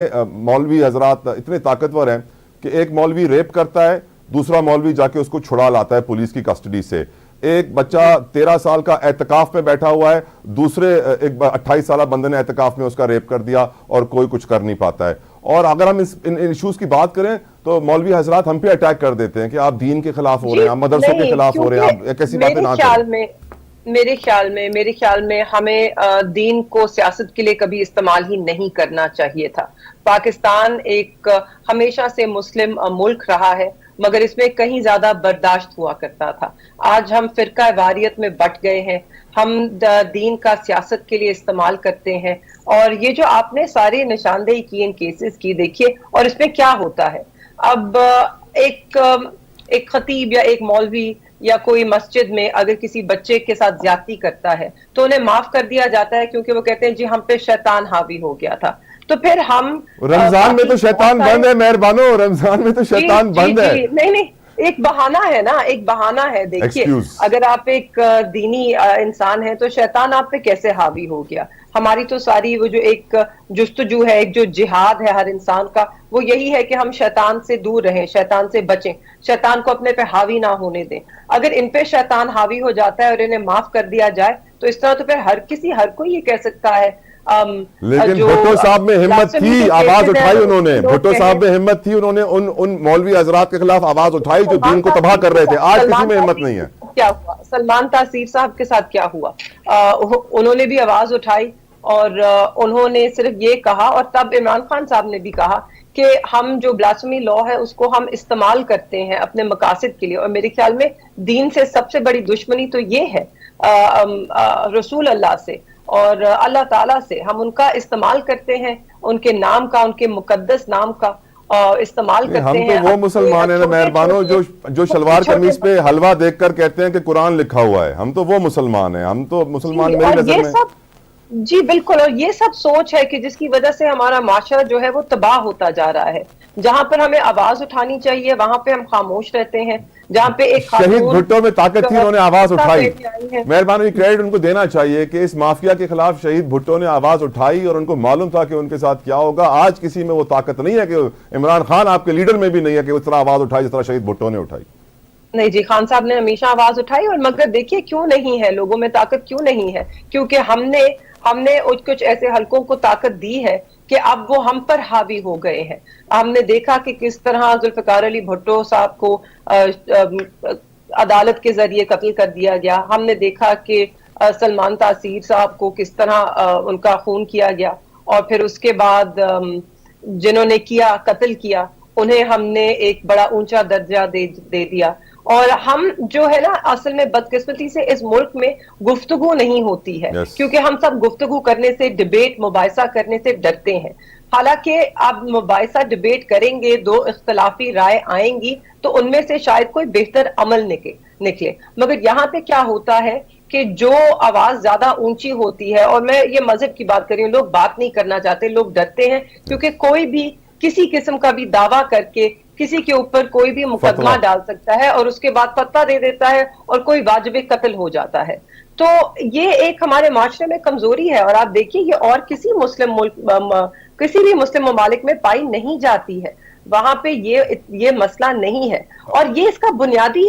मौलवी हजरात इतने ताकतवर हैं कि एक मौलवी रेप करता है, दूसरा मौलवी जाके उसको छुड़ा लाता है पुलिस की कस्टडी से। एक बच्चा 13 साल का एतकाफ में बैठा हुआ है, दूसरे एक 28 साल बंदे ने एतकाफ में उसका रेप कर दिया और कोई कुछ कर नहीं पाता है। और अगर हम इन इश्यूज की बात करें तो मौलवी हजरात हम पे अटैक कर देते हैं कि आप दीन के खिलाफ हो रहे हैं, आप मदरसों के खिलाफ हो रहे हैं, आप कैसी बातें ना करें। मेरे ख्याल में हमें दीन को सियासत के लिए कभी इस्तेमाल ही नहीं करना चाहिए था। पाकिस्तान एक हमेशा से मुस्लिम मुल्क रहा है, मगर इसमें कहीं ज्यादा बर्दाश्त हुआ करता था। आज हम फिरका वारियत में बट गए हैं, हम दीन का सियासत के लिए इस्तेमाल करते हैं। और ये जो आपने सारी निशानदेही की इन केसेस की, देखिए और इसमें क्या होता है। अब एक खतीब या एक मौलवी या कोई मस्जिद में अगर किसी बच्चे के साथ ज्यादती करता है तो उन्हें माफ कर दिया जाता है, क्योंकि वो कहते हैं जी हम पे शैतान हावी हो गया था। तो फिर हम रमजान में तो शैतान बंद है, मेहरबानो, रमजान में तो शैतान बंद है। नहीं, एक बहाना है ना, एक बहाना है। देखिए अगर आप एक दीनी इंसान हैं तो शैतान आप पे कैसे हावी हो गया। हमारी तो सारी वो जो एक जुस्तजू है, एक जो जिहाद है हर इंसान का, वो यही है कि हम शैतान से दूर रहें, शैतान से बचें, शैतान को अपने पे हावी ना होने दें। अगर इन पे शैतान हावी हो जाता है और इन्हें माफ कर दिया जाए तो इस तरह तो फिर हर कोई ये कह सकता है। लेकिन भुट्टो साहब में हिम्मत थी, आवाज उठाई उन्होंने। भुट्टो साहब में हिम्मत थी, उन्होंने उन मौलवी हजरात के खिलाफ आवाज उठाई जो दीन को तबाह कर रहे थे। आज किसी में हिम्मत नहीं है। क्या हुआ सलमान तासीर साहब के साथ, क्या हुआ? उन्होंने भी आवाज उठाई और उन्होंने सिर्फ ये कहा, और तब इमरान खान साहब ने भी कहा कि हम जो ब्लास्फेमी लॉ है उसको हम इस्तेमाल करते हैं अपने मकासद के लिए। और मेरे ख्याल में दीन से सबसे बड़ी दुश्मनी तो ये है रसूल अल्लाह से और अल्लाह ताला से। हम उनका इस्तेमाल करते हैं, उनके नाम का, उनके मुकद्दस नाम का इस्तेमाल करते हैं। हम तो वो मुसलमान है ना मेहरबानो, जो शलवार कमीज पे हलवा देखकर कहते हैं कि कुरान लिखा हुआ है। हम तो वो मुसलमान हैं, हम तो मुसलमान मेरी नजर में। जी बिल्कुल, और ये सब सोच है कि जिसकी वजह से हमारा माशरा जो है वो तबाह होता जा रहा है। जहां पर हमें आवाज उठानी चाहिए वहां पे हम खामोश रहते हैं। जहां पे एक शहीद भुट्टो में ताकत थी, उन्होंने आवाज उठाई। मेहरबानी क्रेडिट उनको देना चाहिए कि इस माफिया के खिलाफ शहीद भुट्टो ने आवाज उठाई और उनको मालूम था कि उनके साथ क्या होगा। आज किसी में वो ताकत नहीं है, कि इमरान खान आपके लीडर में भी नहीं है कि उस तरह आवाज उठाई जिस तरह शहीद भुट्टो ने उठाई। नहीं जी, खान साहब ने हमेशा आवाज उठाई। और मगर देखिए क्यों नहीं है, लोगों में ताकत क्यों नहीं है? क्योंकि हमने कुछ ऐसे हलकों को ताकत दी है कि अब वो हम पर हावी हो गए हैं। हमने देखा कि किस तरह जुल्फिकार अली भुट्टो साहब को अदालत के जरिए कत्ल कर दिया गया। हमने देखा कि सलमान तासीर साहब को किस तरह उनका खून किया गया, और फिर उसके बाद जिन्होंने कत्ल किया उन्हें हमने एक बड़ा ऊंचा दर्जा दे दिया। और हम जो है ना, असल में बदकिस्मती से इस मुल्क में गुफ्तगू नहीं होती है। क्योंकि हम सब गुफ्तगू करने से, डिबेट मुबाहिसा करने से डरते हैं। हालांकि आप मुबाहिसा डिबेट करेंगे, दो इख्तलाफी राय आएंगी तो उनमें से शायद कोई बेहतर अमल निकले। मगर यहाँ पे क्या होता है कि जो आवाज ज्यादा ऊंची होती है, और मैं ये मजहब की बात कर रही हूँ, लोग बात नहीं करना चाहते, लोग डरते हैं। क्योंकि कोई भी किसी किस्म का भी दावा करके किसी के ऊपर कोई भी मुकदमा डाल सकता है और उसके बाद फतवा दे देता है और कोई वाजिब कत्ल हो जाता है। तो ये एक हमारे माशरे में कमजोरी है। और आप देखिए ये और किसी मुस्लिम मुल्क, किसी भी मुस्लिम ममालिक में पाई नहीं जाती है। वहां पे ये मसला नहीं है। और ये इसका बुनियादी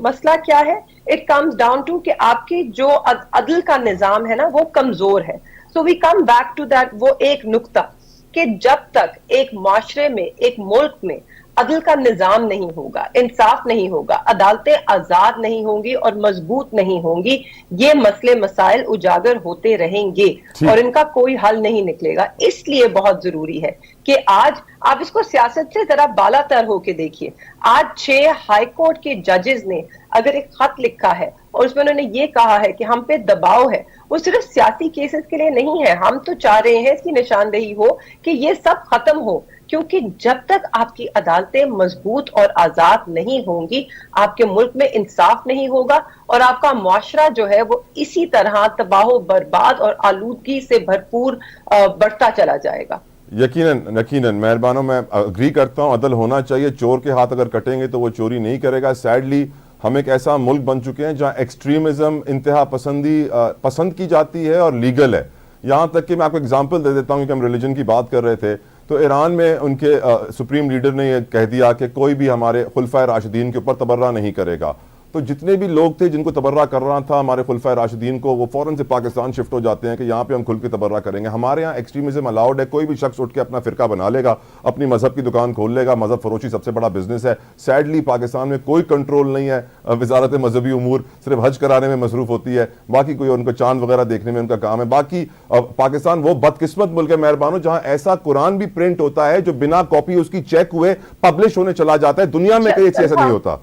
मसला क्या है? इट कम्स डाउन टू कि आपके जो अदल का निजाम है ना वो कमजोर है। So we come back to that, वो एक नुक्ता कि जब तक एक माशरे में, एक मुल्क में अदल का निजाम नहीं होगा, इंसाफ नहीं होगा, अदालतें आजाद नहीं होंगी और मजबूत नहीं होंगी, ये मसले मसाइल उजागर होते रहेंगे और इनका कोई हल नहीं निकलेगा। इसलिए बहुत जरूरी है कि आज आप इसको सियासत से जरा बालातर होके देखिए। आज 6 हाई कोर्ट के जजेस ने अगर एक खत लिखा है और उसमें उन्होंने ये कहा है कि हम पे दबाव है, वो सिर्फ सियासी केसेस के लिए नहीं है। हम तो चाह रहे हैं इसकी निशानदेही हो कि ये सब खत्म हो, क्योंकि जब तक आपकी अदालतें मजबूत और आजाद नहीं होंगी, आपके मुल्क में इंसाफ नहीं होगा और आपका मुआशरा जो है वो इसी तरह तबाह बर्बाद और आलूदगी से भरपूर बढ़ता चला जाएगा। यकीनन मेहरबानों, मैं अग्री करता हूँ, अदल होना चाहिए। चोर के हाथ अगर कटेंगे तो वो चोरी नहीं करेगा। सैडली हम एक ऐसा मुल्क बन चुके हैं जहाँ एक्सट्रीमिज्म, इंतहा पसंदी पसंद की जाती है और लीगल है। यहाँ तक कि मैं आपको एग्जांपल दे देता हूँ कि हम रिलीजन की बात कर रहे थे, तो ईरान में उनके सुप्रीम लीडर ने यह कह दिया कि कोई भी हमारे खुलफाए राशिदीन के ऊपर तबर्रा नहीं करेगा। तो जितने भी लोग थे जिनको तबर्रा कर रहा था हमारे खुलफाए राशिदीन को, वो फौरन से पाकिस्तान शिफ्ट हो जाते हैं कि यहाँ पे हम खुल के तबर्रा करेंगे। हमारे यहाँ एक्सट्रीमिज्म अलाउड है, कोई भी शख्स उठ के अपना फिरका बना लेगा, अपनी मजहब की दुकान खोल लेगा, मजहब फरोशी सबसे बड़ा बिजनेस है। सैडली पाकिस्तान में कोई कंट्रोल नहीं है, वजारत मजहबी उमूर सिर्फ हज कराने में मसरूफ होती है, बाकी कोई उनको चांद वगैरह देखने में उनका काम है। बाकी पाकिस्तान वो बदकिस्मत मुल्क है मेहरबानों जहां ऐसा कुरान भी प्रिंट होता है जो बिना कॉपी उसकी चेक हुए पब्लिश होने चला जाता है। दुनिया में कहीं ऐसा नहीं होता।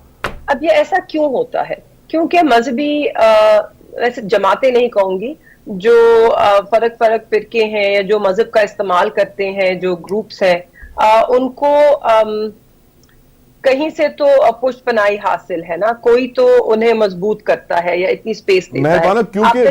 अब ये ऐसा क्यों होता है? क्योंकि मजहबी ऐसे जमातें नहीं कहूंगी, जो फर्क फिरके हैं या जो मजहब का इस्तेमाल करते हैं, जो ग्रुप्स हैं, उनको कहीं से तो पुष्पनाई हासिल है ना, कोई तो उन्हें मजबूत करता है या इतनी स्पेस देता है। क्योंकि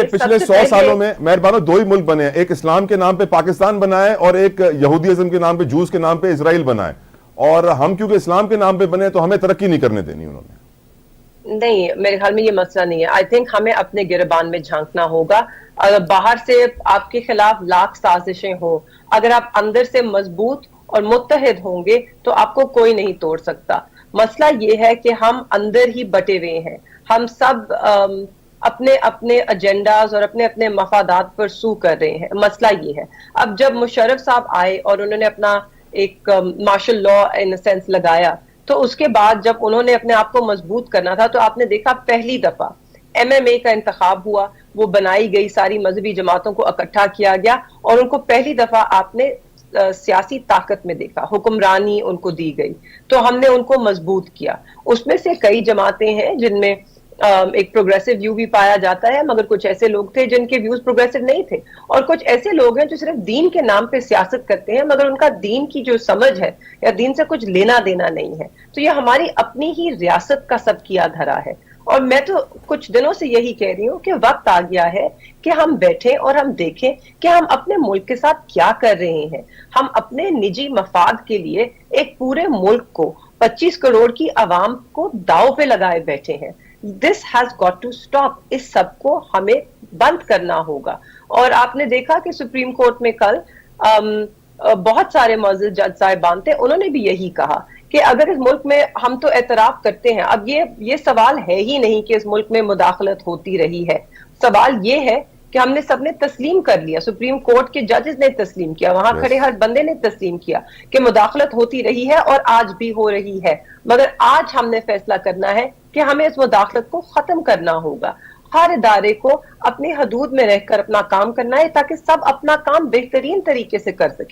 पिछले 100 सालों में मेहरबानों दो ही मुल्क बने हैं, एक इस्लाम के नाम पे पाकिस्तान बना है और एक यहूदीज़म के नाम पे, जूस के नाम पे इजराइल बना है। और हम क्योंकि इस्लाम के नाम पे बने तो हमें तरक्की नहीं करने देनी उन्होंने। नहीं, मेरे ख्याल में ये मसला नहीं है। आई थिंक हमें अपने गिरबान में झांकना होगा। अगर बाहर से आपके खिलाफ लाख साजिशें हो, अगर आप अंदर से मजबूत और मुत्तहिद होंगे तो आपको कोई नहीं तोड़ सकता। मसला ये है कि हम अंदर ही बटे हुए हैं, हम सब अपने अपने एजेंडाज और अपने अपने मफादात पर सू कर रहे हैं। मसला ये है, अब जब मुशर्रफ साहब आए और उन्होंने अपना एक मार्शल लॉ इन सेंस लगाया, तो उसके बाद जब उन्होंने अपने आप को मजबूत करना था तो आपने देखा पहली दफा MMA का इंतखाब हुआ, वो बनाई गई, सारी मजहबी जमातों को इकट्ठा किया गया और उनको पहली दफा आपने सियासी ताकत में देखा, हुक्मरानी उनको दी गई, तो हमने उनको मजबूत किया। उसमें से कई जमातें हैं जिनमें एक प्रोग्रेसिव व्यू भी पाया जाता है, मगर कुछ ऐसे लोग थे जिनके व्यूज प्रोग्रेसिव नहीं थे, और कुछ ऐसे लोग हैं जो सिर्फ दीन के नाम पे सियासत करते हैं मगर उनका दीन की जो समझ है या दीन से कुछ लेना देना नहीं है। तो ये हमारी अपनी ही रियासत का सब किया धरा है। और मैं तो कुछ दिनों से यही कह रही हूँ कि वक्त आ गया है कि हम बैठें और हम देखें कि हम अपने मुल्क के साथ क्या कर रहे हैं। हम अपने निजी मफाद के लिए एक पूरे मुल्क को, 25 करोड़ की आवाम को दाव पे लगाए बैठे हैं। This has got to stop. इस सब को हमें बंद करना होगा। और आपने देखा कि सुप्रीम कोर्ट में कल बहुत सारे मौजूद जज साहिबान थे, उन्होंने भी यही कहा कि अगर इस मुल्क में, हम तो एतराफ करते हैं, अब ये सवाल है ही नहीं कि इस मुल्क में मुदाखलत होती रही है, सवाल ये है कि हमने सबने तस्लीम कर लिया, सुप्रीम कोर्ट के जजेस ने तस्लीम किया, वहां खड़े हर बंदे ने तस्लीम किया कि मुदाखलत होती रही है और आज भी हो रही है। मगर आज हमने फैसला करना है कि हमें इस मुदाखलत को खत्म करना होगा। हर इदारे को अपनी हदूद में रहकर अपना काम करना है ताकि सब अपना काम बेहतरीन तरीके से कर सके।